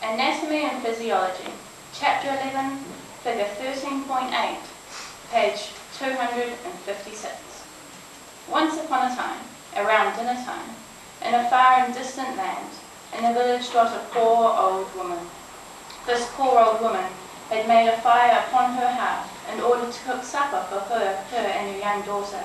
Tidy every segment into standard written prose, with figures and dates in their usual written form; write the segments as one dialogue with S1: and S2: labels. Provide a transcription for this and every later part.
S1: Anatomy and Physiology, Chapter 11, Figure 13.8, page 256. Once upon a time, around dinner time, in a far and distant land, in a village dwelt a poor old woman. This poor old woman had made a fire upon her hearth in order to cook supper for her and her young daughter.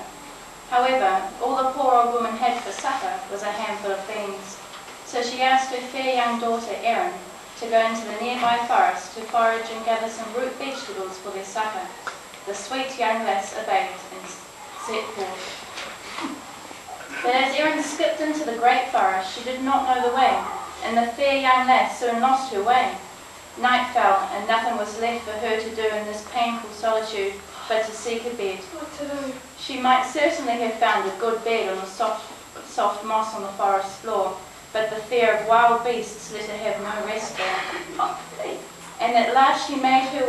S1: However, all the poor old woman had for supper was a handful of beans. So she asked her fair young daughter, Erin, to go into the nearby forest to forage and gather some root vegetables for their supper. The sweet young lass obeyed and set forth. But as Erin skipped into the great forest, she did not know the way, and the fair young lass soon lost her way. Night fell, and nothing was left for her to do in this painful solitude but to seek a bed.
S2: What to do?
S1: She might certainly have found a good bed on the soft moss on the forest floor, but the fear of wild beasts let her have no rest there. And at last she made her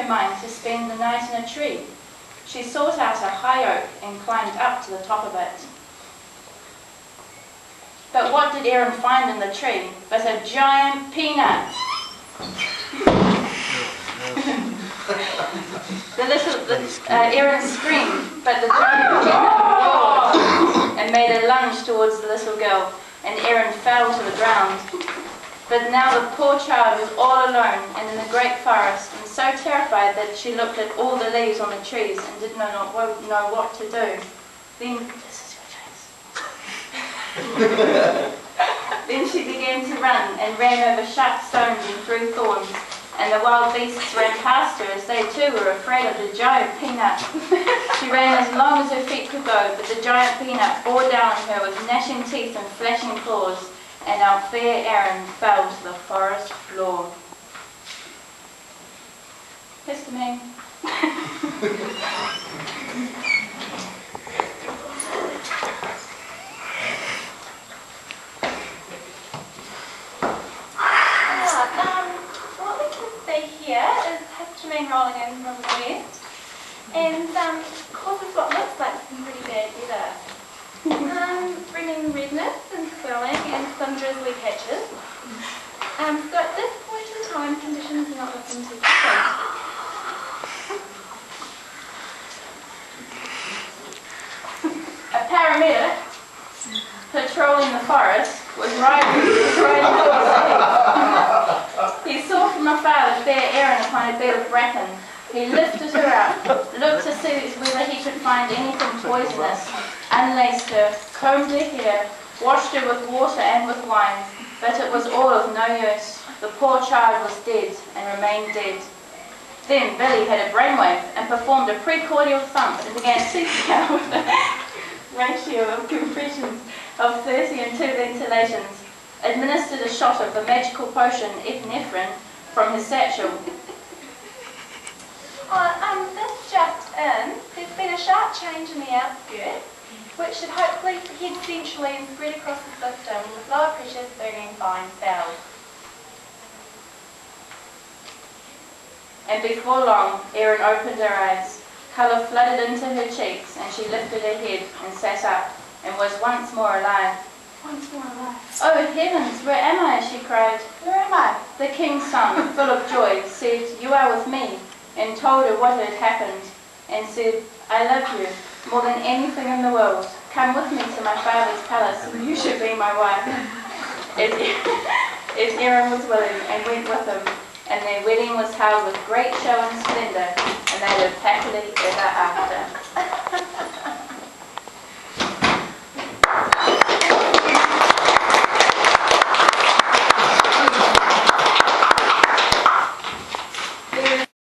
S1: mind to spend the night in a tree. She sought out a high oak and climbed up to the top of it. But what did Erin find in the tree but a giant peanut? Erin screamed, but the giant peanut roared and made a lunge towards the little girl, and Erin fell to the ground. But now the poor child was all alone and in the great forest, and so terrified that she looked at all the leaves on the trees and did not know what to do. Then she began to run and ran over sharp stones and through thorns, and the wild beasts ran past her as they too were afraid of the giant peanut. She ran as long as her feet could go, but the giant peanut bore down on her with gnashing teeth and flashing claws, and our fair Erin fell to the forest floor. Histamine.
S2: What we can see here is histamine rolling in from the west, and causes what looks like some pretty bad weather. Bringing redness and swelling and some drizzly patches. So at this point in time, conditions are not looking too good.
S1: A paramedic patrolling the forest was riding He saw from afar the fair Erin upon a bed of bracken. He lifted her up, looked to see whether he could find anything poisonous, unlaced her, combed her hair, washed her with water and with wine, but it was all of no use. The poor child was dead and remained dead. Then Billy had a brainwave and performed a precordial thump and began seeking out with a ratio of compressions of 30 and 2 ventilations, administered a shot of the magical potion epinephrine from his satchel.
S2: This just in, there's been a sharp change in the outskirts, which should hopefully head centrally and spread across the system with lower pressures bringing fine spells.
S1: And before long, Erin opened her eyes. Colour flooded into her cheeks, and she lifted her head and sat up, and was once more alive.
S2: Once more alive.
S1: Oh heavens, where am I? She cried.
S2: Where am I?
S1: The king's son, full of joy, said, "You are with me," and told her what had happened, and said, "I love you more than anything in the world. Come with me to my father's palace, and you should be my wife." As Erin was willing and went with him, and their wedding was held with great show and splendour, and they lived happily ever after.